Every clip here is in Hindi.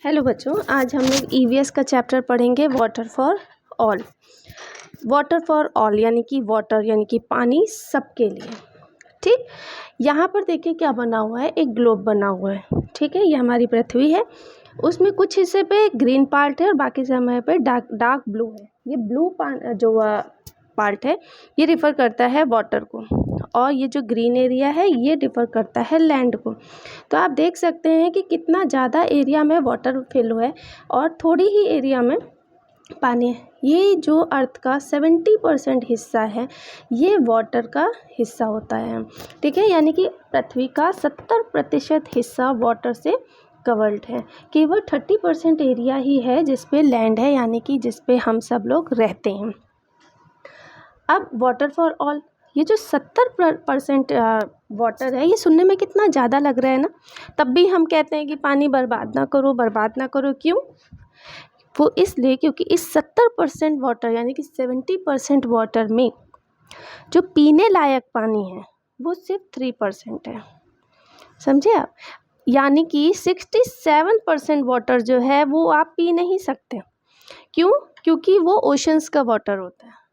हेलो बच्चों, आज हम लोग ईवीएस का चैप्टर पढ़ेंगे water for all. Water for all यानी कि वाटर यानी कि पानी सबके लिए। ठीक, यहाँ पर देखिए क्या बना हुआ है, एक ग्लोब बना हुआ है। ठीक है, ये हमारी पृथ्वी है, उसमें कुछ हिस्से पे ग्रीन पार्ट है और बाकी समय पे डार्क ब्लू है। ये ब्लू जो पार्ट है ये रिफ़र करता है वाटर को, और ये जो ग्रीन एरिया है ये रिफ़र करता है लैंड को। तो आप देख सकते हैं कि कितना ज़्यादा एरिया में वाटर फिल हुआ है और थोड़ी ही एरिया में पानी है। ये जो अर्थ का 70% हिस्सा है ये वाटर का हिस्सा होता है। ठीक है, यानी कि पृथ्वी का 70% हिस्सा वाटर से कवर्ड है। केवल 30% एरिया ही है जिस पे लैंड है, यानी कि जिस पे हम सब लोग रहते हैं। अब वाटर फॉर ऑल, ये जो 70% वाटर है ये सुनने में कितना ज़्यादा लग रहा है ना, तब भी हम कहते हैं कि पानी बर्बाद ना करो, बर्बाद ना करो। क्यों? वो इसलिए क्योंकि इस 70% वाटर यानी कि 70% वाटर में जो पीने लायक पानी है वो सिर्फ 3% है। समझे आप? यानी कि 67% वाटर जो है वो आप पी नहीं सकते। क्यों? क्योंकि वो ओशंस का वाटर होता है।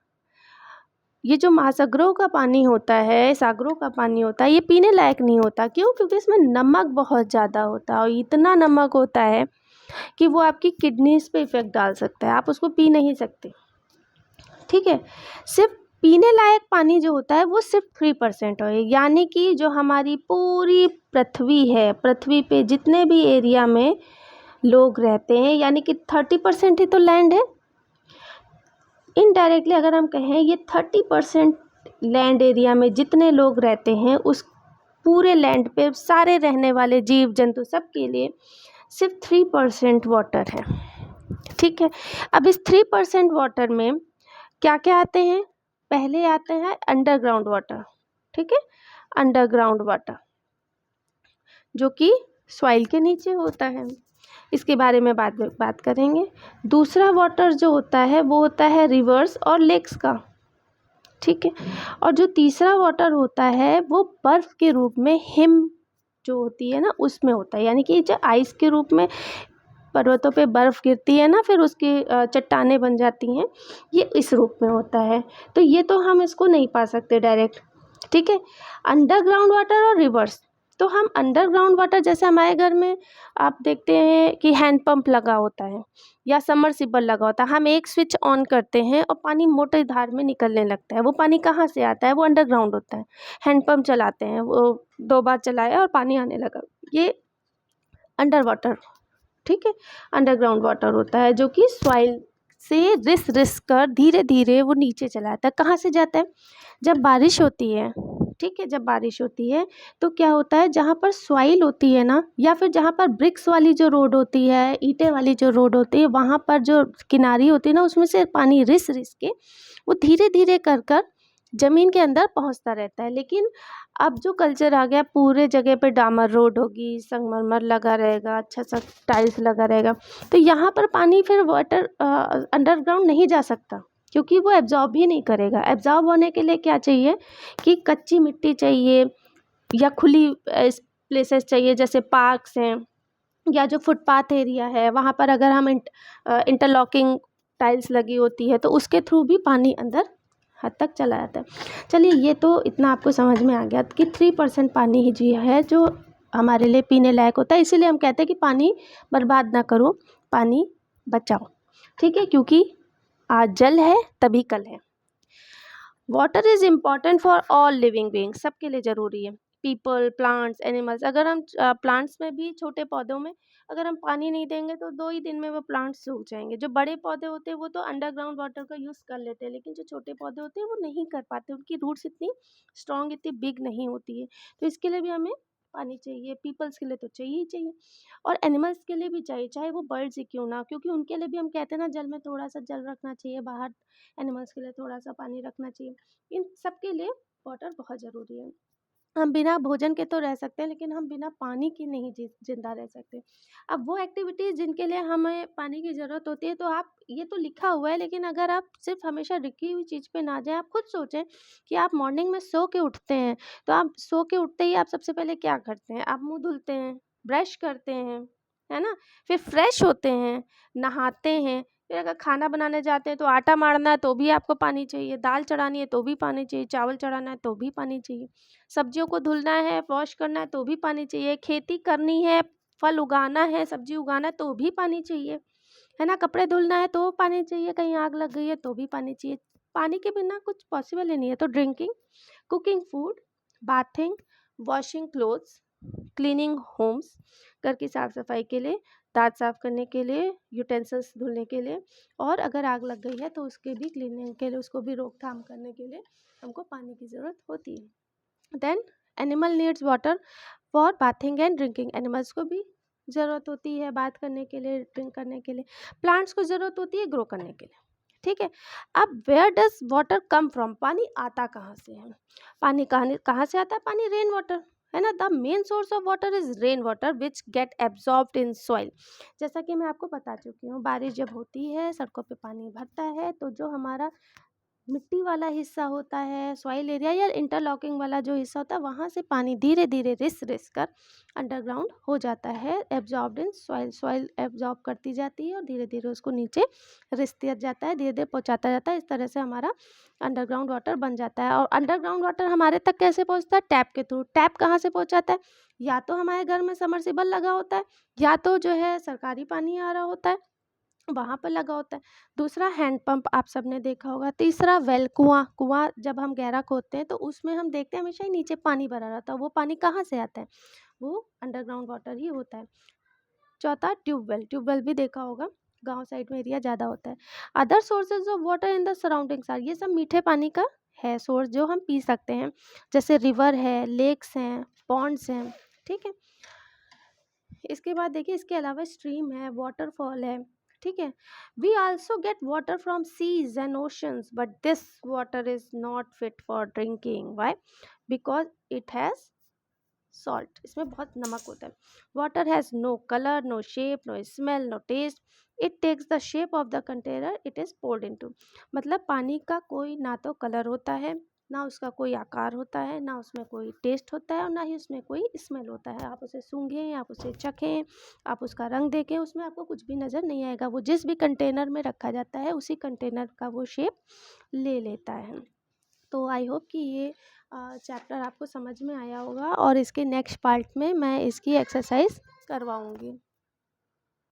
ये जो महासागरों का पानी होता है, सागरों का पानी होता है, ये पीने लायक नहीं होता। क्यों? क्योंकि इसमें नमक बहुत ज़्यादा होता है और इतना नमक होता है कि वो आपकी किडनीज पे इफ़ेक्ट डाल सकता है, आप उसको पी नहीं सकते। ठीक है, सिर्फ पीने लायक पानी जो होता है वो सिर्फ 3% है। यानी कि जो हमारी पूरी पृथ्वी है, पृथ्वी पे जितने भी एरिया में लोग रहते हैं, यानी कि 30% ही तो लैंड है। इनडायरेक्टली अगर हम कहें, ये 30% लैंड एरिया में जितने लोग रहते हैं उस पूरे लैंड पे सारे रहने वाले जीव जंतु सब के लिए सिर्फ 3% वाटर है। ठीक है, अब इस 3% वाटर में क्या क्या आते हैं? पहले आते हैं अंडरग्राउंड वाटर। ठीक है, अंडरग्राउंड वाटर जो कि सॉइल के नीचे होता है, इसके बारे में बात करेंगे। दूसरा वाटर जो होता है वो होता है रिवर्स और लेक्स का। ठीक है, और जो तीसरा वाटर होता है वो बर्फ़ के रूप में हिम जो होती है ना उसमें होता है। यानी कि जो आइस के रूप में पर्वतों पे बर्फ़ गिरती है ना, फिर उसकी चट्टानें बन जाती हैं, ये इस रूप में होता है। तो ये तो हम इसको नहीं पा सकते डायरेक्ट। ठीक है, अंडरग्राउंड वाटर और रिवर्स। तो हम अंडरग्राउंड वाटर, जैसे हमारे घर में आप देखते हैं कि हैंडपम्प लगा होता है या सबमर्सिबल लगा होता है, हम एक स्विच ऑन करते हैं और पानी मोटे धार में निकलने लगता है। वो पानी कहाँ से आता है? वो अंडरग्राउंड होता है। हैंडपम्प चलाते हैं, वो 2 बार चलाया और पानी आने लगा, ये अंडर वाटर। ठीक है, अंडरग्राउंड वाटर होता है जो कि सॉइल से रिस कर धीरे धीरे वो नीचे चला जाता है। कहाँ से जाता है? जब बारिश होती है। ठीक है, जब बारिश होती है तो क्या होता है, जहाँ पर सॉइल होती है ना, या फिर जहाँ पर ब्रिक्स वाली जो रोड होती है, ईंटें वाली जो रोड होती है, वहाँ पर जो किनारी होती है ना, उसमें से पानी रिस के वो धीरे धीरे कर ज़मीन के अंदर पहुँचता रहता है। लेकिन अब जो कल्चर आ गया, पूरे जगह पे डामर रोड होगी, संगमरमर लगा रहेगा, अच्छा सा टाइल्स लगा रहेगा, तो यहाँ पर पानी फिर वाटर अंडरग्राउंड नहीं जा सकता, क्योंकि वो एब्जॉर्ब ही नहीं करेगा। एब्जॉर्ब होने के लिए क्या चाहिए कि कच्ची मिट्टी चाहिए या खुली प्लेसेस चाहिए, जैसे पार्क्स हैं या जो फुटपाथ एरिया है, वहाँ पर अगर हम इंटरलॉकिंग टाइल्स लगी होती है तो उसके थ्रू भी पानी अंदर हद तक चला जाता है। चलिए, ये तो इतना आपको समझ में आ गया कि 3% पानी ही जी है जो हमारे लिए पीने लायक होता है। इसीलिए हम कहते हैं कि पानी बर्बाद ना करो, पानी बचाओ। ठीक है, क्योंकि आज जल है तभी कल है। Water is important for all living beings, सबके लिए ज़रूरी है। People, plants, animals. अगर हम प्लांट्स में भी, छोटे पौधों में अगर हम पानी नहीं देंगे तो 2 ही दिन में वो प्लांट्स सूख जाएंगे। जो बड़े पौधे होते हैं वो तो अंडरग्राउंड वाटर का यूज़ कर लेते हैं, लेकिन जो छोटे पौधे होते हैं वो नहीं कर पाते, उनकी रूट्स इतनी स्ट्रॉन्ग, इतनी बिग नहीं होती है। तो इसके लिए भी हमें पानी चाहिए। पीपल्स के लिए तो चाहिए ही चाहिए, और एनिमल्स के लिए भी चाहिए, चाहे वो बर्ड्स ही क्यों ना, क्योंकि उनके लिए भी हम कहते हैं ना, जल में थोड़ा सा जल रखना चाहिए, बाहर एनिमल्स के लिए थोड़ा सा पानी रखना चाहिए। इन सब के लिए वाटर बहुत ज़रूरी है। हम बिना भोजन के तो रह सकते हैं, लेकिन हम बिना पानी के नहीं जिंदा रह सकते। अब वो एक्टिविटीज़ जिनके लिए हमें पानी की ज़रूरत होती है, तो आप, ये तो लिखा हुआ है, लेकिन अगर आप सिर्फ हमेशा लिखी हुई चीज़ पे ना जाएं, आप खुद सोचें कि आप मॉर्निंग में सो के उठते हैं, तो आप सो के उठते ही आप सबसे पहले क्या करते हैं? आप मुंह धुलते हैं, ब्रश करते हैं, है ना। फिर फ्रेश होते हैं, नहाते हैं, फिर अगर खाना बनाने जाते हैं तो आटा मारना है तो भी आपको पानी चाहिए, दाल चढ़ानी है तो भी पानी चाहिए, चावल चढ़ाना है तो भी पानी चाहिए, सब्जियों को धुलना है, वॉश करना है तो भी पानी चाहिए, खेती करनी है, फल उगाना है, सब्जी उगाना है तो भी पानी चाहिए, है ना। कपड़े धुलना है तो पानी चाहिए, कहीं आग लग गई है तो भी पानी चाहिए। पानी के बिना कुछ पॉसिबल ही नहीं है। तो drinking, cooking food, bathing, washing clothes, cleaning homes, घर की साफ सफाई के लिए, दांत साफ करने के लिए, यूटेंसिल्स धुलने के लिए, और अगर आग लग गई है तो उसके भी क्लीनिंग के लिए, उसको भी रोकथाम करने के लिए हमको पानी की ज़रूरत होती है। Then animal needs water for bathing and drinking, animals को भी ज़रूरत होती है बात करने के लिए, ड्रिंक करने के लिए। प्लांट्स को ज़रूरत होती है ग्रो करने के लिए, ठीक है। अब where does water come from, पानी आता कहाँ से है? पानी कहाँ से आता है? पानी रेन वाटर, है ना। The main source of water is rain water which get absorbed in soil. जैसा कि मैं आपको बता चुकी हूँ, बारिश जब होती है, सड़कों पे पानी भरता है, तो जो हमारा मिट्टी वाला हिस्सा होता है, सॉइल एरिया या इंटरलॉकिंग वाला जो हिस्सा होता है, वहाँ से पानी धीरे धीरे रिस कर अंडरग्राउंड हो जाता है, absorbed in soil. Soil absorb करती जाती है और धीरे धीरे उसको नीचे रिसते जाता है, धीरे धीरे पहुँचाता जाता है। इस तरह से हमारा अंडरग्राउंड वाटर बन जाता है। और अंडरग्राउंड वाटर हमारे तक कैसे पहुँचता है? टैप के थ्रू। टैप कहाँ से पहुँचाता है? या तो हमारे घर में समरसिबल लगा होता है, या तो जो है सरकारी पानी आ रहा होता है, वहाँ पर लगा होता है। दूसरा हैंडपंप आप सबने देखा होगा। तीसरा वेल, कुआँ जब हम गहरा खोदते हैं तो उसमें हम देखते हैं हमेशा ही नीचे पानी भरा रहता है। वो पानी कहाँ से आता है? वो अंडरग्राउंड वाटर ही होता है। चौथा ट्यूबवेल भी देखा होगा, गांव साइड में एरिया ज़्यादा होता है। Other sources of water in the surroundings are, ये सब मीठे पानी का है सोर्स जो हम पी सकते हैं, जैसे रिवर है, लेक्स हैं, पॉन्ड्स हैं, ठीक है। इसके बाद देखिए, इसके अलावा स्ट्रीम है, वाटरफॉल है, ठीक है। We also get water from seas and oceans, but this water is not fit for drinking. Why? Because it has salt, इसमें बहुत नमक होता है। Water has no colour, no shape, no smell, no taste. It takes the shape of the container it is poured into. मतलब पानी का कोई ना तो कलर होता है, ना उसका कोई आकार होता है, ना उसमें कोई टेस्ट होता है, और ना ही उसमें कोई स्मेल होता है। आप उसे सूंघें, आप उसे चखें, आप उसका रंग देखें, उसमें आपको कुछ भी नज़र नहीं आएगा। वो जिस भी कंटेनर में रखा जाता है उसी कंटेनर का वो शेप ले लेता है। तो आई होप कि ये चैप्टर आपको समझ में आया होगा, और इसके नेक्स्ट पार्ट में मैं इसकी एक्सरसाइज करवाऊँगी।